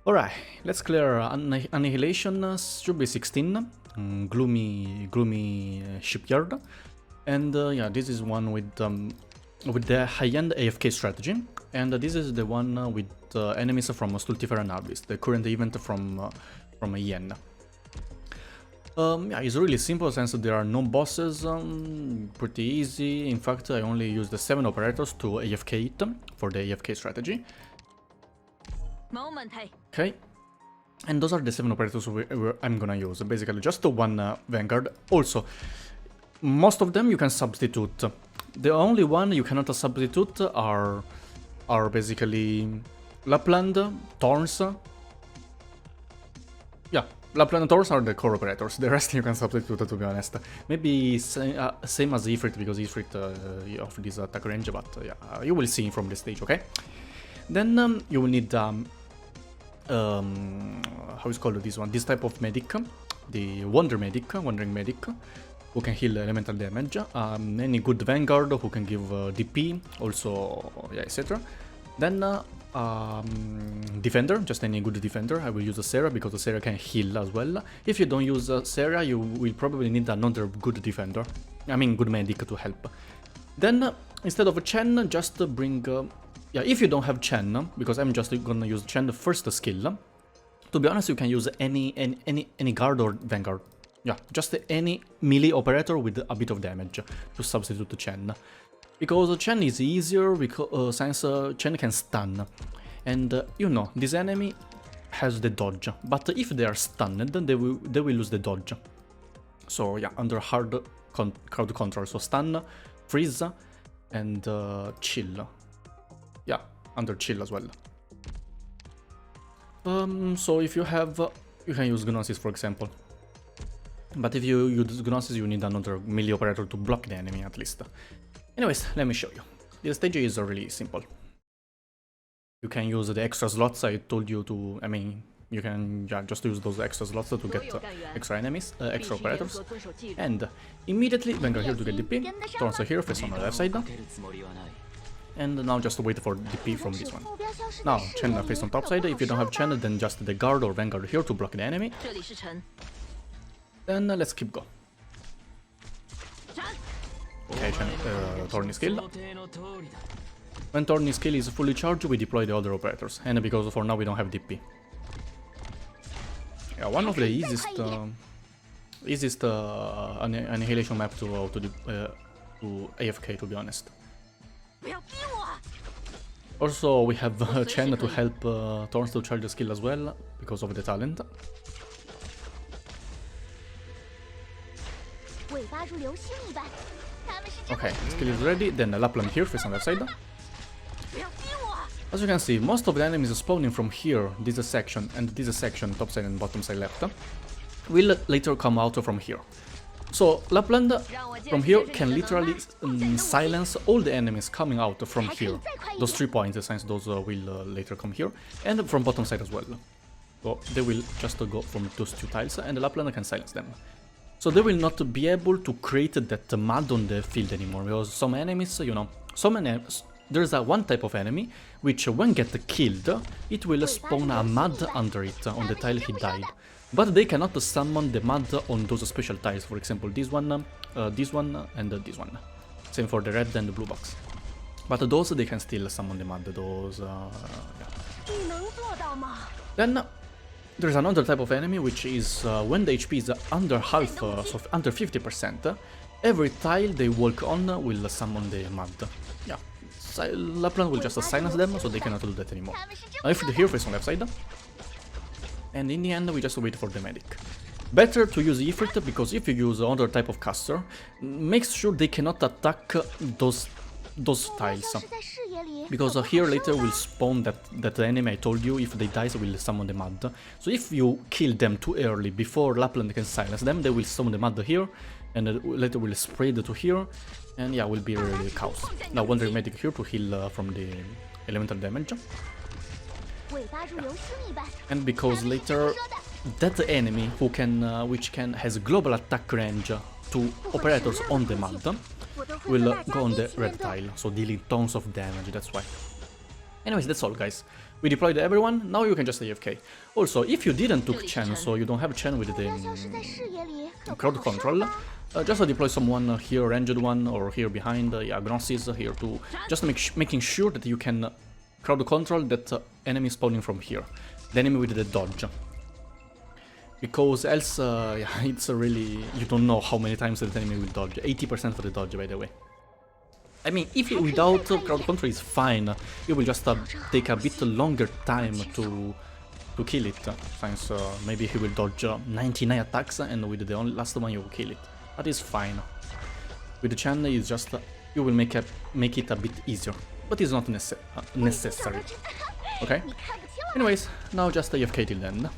Alright, let's clear Annihilation, should be 16, Gloomy Shipyard, and yeah, this is one with the high-end AFK strategy, and this is the one with enemies from Stultifera Navis, the current event from Yen. Yeah, it's really simple since there are no bosses, pretty easy. In fact, I only used the 7 operators to AFK it for the AFK strategy. Okay, and those are the 7 operators I'm gonna use, basically just the one Vanguard. Also, most of them you can substitute. The only one you cannot substitute are basically Lapland, Thorns. Yeah, Lapland and Thorns are the core operators, the rest you can substitute, to be honest. Maybe same as Ifrit, because Ifrit of this attack range, but yeah, you will see from the stage, okay? Then you will need how is called this one? This type of medic, the Wandering Medic, who can heal elemental damage. Any good Vanguard who can give DP, also, yeah, etc. Then Defender, just any good Defender. I will use a Sarah because the Sarah can heal as well. If you don't use Sarah, you will probably need another good Defender. I mean, good medic to help. Then instead of a Chen, just bring. Yeah, if you don't have Chen, because I'm just gonna use Chen the first skill. To be honest, you can use any guard or Vanguard. Yeah, just any melee operator with a bit of damage to substitute to Chen. Because Chen is easier because since Chen can stun. And you know, this enemy has the dodge. But if they are stunned, they will lose the dodge. So yeah, under hard crowd control. So stun, freeze, and chill. Yeah, under chill as well. So if you have, you can use Gnosis, for example. But if you use Gnosis, you need another melee operator to block the enemy at least. Anyways, let me show you. This stage is really simple. You can use the extra slots I told you to. I mean, you can just use those extra slots to get extra enemies, extra operators. And immediately Vanguard here to get DP. Thorns are here, face on the left side. And now just wait for DP from this one. Now, Chen face on top side. If you don't have Chen, then just the guard or Vanguard here to block the enemy. Then let's keep going. Okay, Chen, Thorny skill. When Thorny skill is fully charged, we deploy the other operators. And because for now we don't have DP. Yeah, one of the easiest Annihilation map to AFK, to be honest. Also, we have Chen to help Thorns to charge the skill as well, because of the talent. Okay, skill is ready, then Lapland here, face on the left side. As you can see, most of the enemies spawning from here, this section, and this section, top side and bottom side left, will later come out from here. So Lapland from here can literally silence all the enemies coming out from here. Those 3 points, since those will later come here, and from bottom side as well. So they will just go from those 2 tiles, and the Lapland can silence them. So they will not be able to create that mud on the field anymore, because some enemies, you know, there's one type of enemy which when get killed, it will spawn a mud under it on the tile he died. But they cannot summon the mud on those special tiles, for example this one, and this one. Same for the red and the blue box. But those they can still summon the mud, those, yeah. Then there's another type of enemy which is when the HP is under half, so under 50%, every tile they walk on will summon the mud. Yeah, Lapland will just silence them, so they cannot do that anymore. Now if the hero face on left side, and in the end we just wait for the medic. Better to use Ifrit, because if you use another type of caster, make sure they cannot attack those tiles. Because here later will spawn that enemy I told you, if they die will summon the mud. So if you kill them too early before Lapland can silence them, they will summon the mud here, and later will spread to here, and yeah, will be really chaos. Now Wandering Medic here to heal from the elemental damage. And because later that enemy who can has global attack range to operators on the mud will go on the red tile, so dealing tons of damage, that's why. Anyways, that's all, guys. We deployed everyone, now you can just AFK. Also, if you didn't took Chen, so you don't have Chen with the crowd control, just deploy someone here, ranged one, or here behind, yeah, Gnosis here to just making sure that you can crowd control that enemy spawning from here, the enemy with the dodge. Because else, yeah, it's really, you don't know how many times the enemy will dodge. 80% for the dodge, by the way. I mean, if without crowd control is fine, it will just take a bit longer time to kill it, since maybe he will dodge 99 attacks and with the only last one you will kill it. That is fine. With the Chen, it's just you will make it a bit easier, but it's not necessary. Okay. Anyways, now just AFK till then.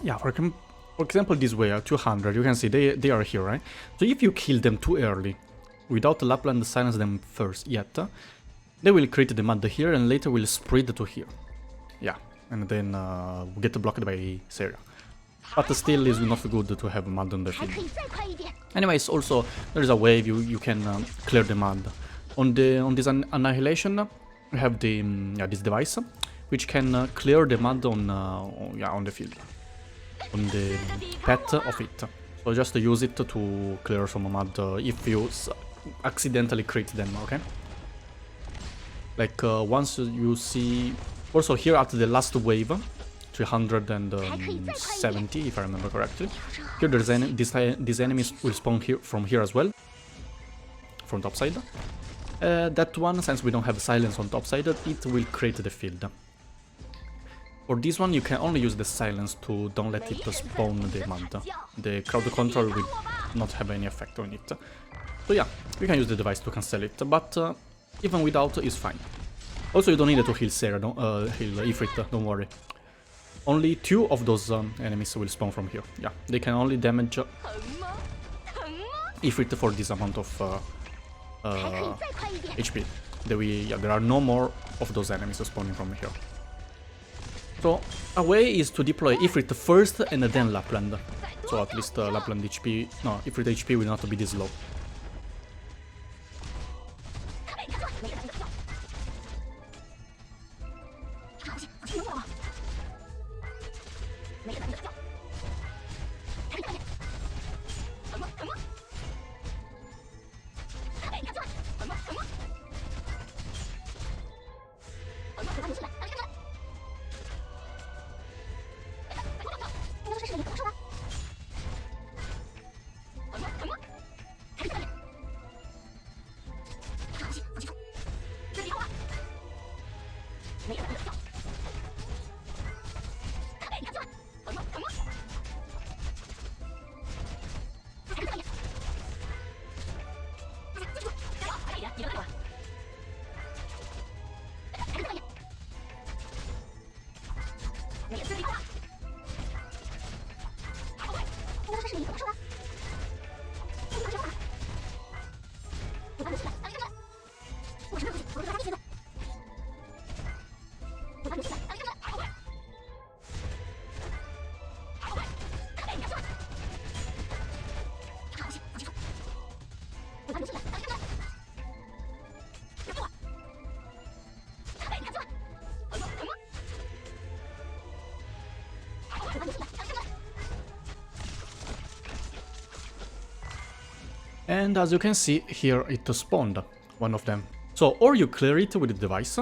Yeah, for example, this way at 200, you can see they are here, right? So if you kill them too early, without Lapland silence them first yet, they will create the mud here and later will spread to here. Yeah, and then get blocked by Seria. But still is not good to have mud on the field. Anyways, also there is a way you can clear the mud. On this Annihilation, we have the this device which can clear the mud on the field. On the pet of it. So just use it to clear some mud if you accidentally create them, okay? Like once you see... Also here at the last wave, 370 if I remember correctly. Here there's these enemies will spawn here from here as well. From topside. That one, since we don't have silence on topside, it will create the field. For this one, you can only use the silence to don't let it spawn the mud. The crowd control will not have any effect on it. So yeah, you can use the device to cancel it, but even without, it's fine. Also, you don't need to heal Sarah, heal Ifrit, don't worry. Only 2 of those enemies will spawn from here. Yeah, they can only damage Ifrit for this amount of HP. There are no more of those enemies spawning from here. So, a way is to deploy Ifrit first and then Lapland. So at least Lapland HP... No, Ifrit HP will not be this low. And as you can see, here it spawned one of them. So, or you clear it with the device,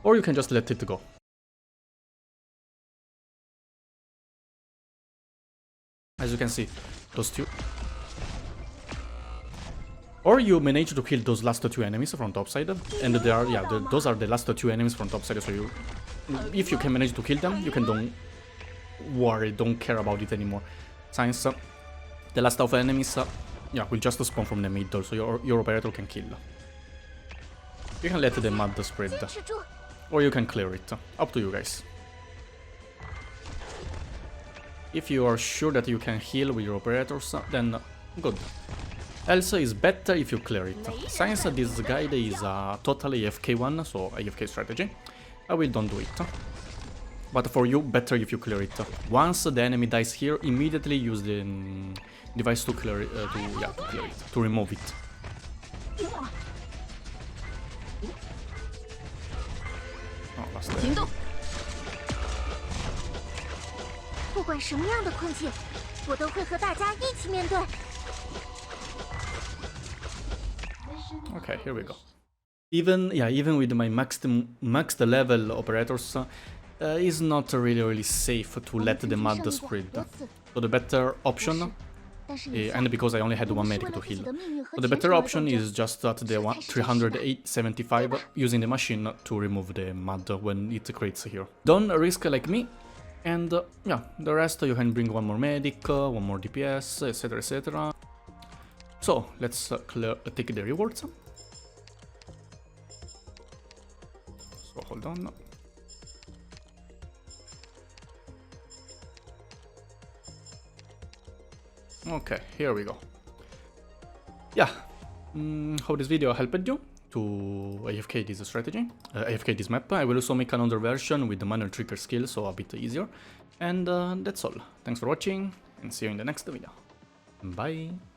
or you can just let it go. As you can see, those two. Or you manage to kill those last two enemies from topside, and they are, yeah, those are the last two enemies from topside, so you, if you can manage to kill them, you can don't worry, don't care about it anymore. Since the last of enemies, yeah, will just spawn from the middle, so your operator can kill. You can let the mud spread, or you can clear it, up to you guys. If you are sure that you can heal with your operators, then good. Else is better if you clear it. Since this guide is a totally AFK one, so AFK strategy, I will don't do it. But for you, better if you clear it. Once the enemy dies here, immediately use the device to clear it, to remove it. Oh, last time. 不管什么样的困境，我都会和大家一起面对。 Okay, here we go. Even with my maxed level operators, is not really safe to let the mud spread. So the better option, and because I only had one medic to heal, so the better option is just at the 375 using the machine to remove the mud when it creates here. Don't risk like me, and yeah, the rest you can bring one more medic, one more DPS, etc, etc. So let's take the rewards. So hold on. Okay, here we go. Yeah, hope this video helped you to AFK this strategy, AFK this map. I will also make another version with the manual trigger skill, so a bit easier. And that's all. Thanks for watching, and see you in the next video. Bye!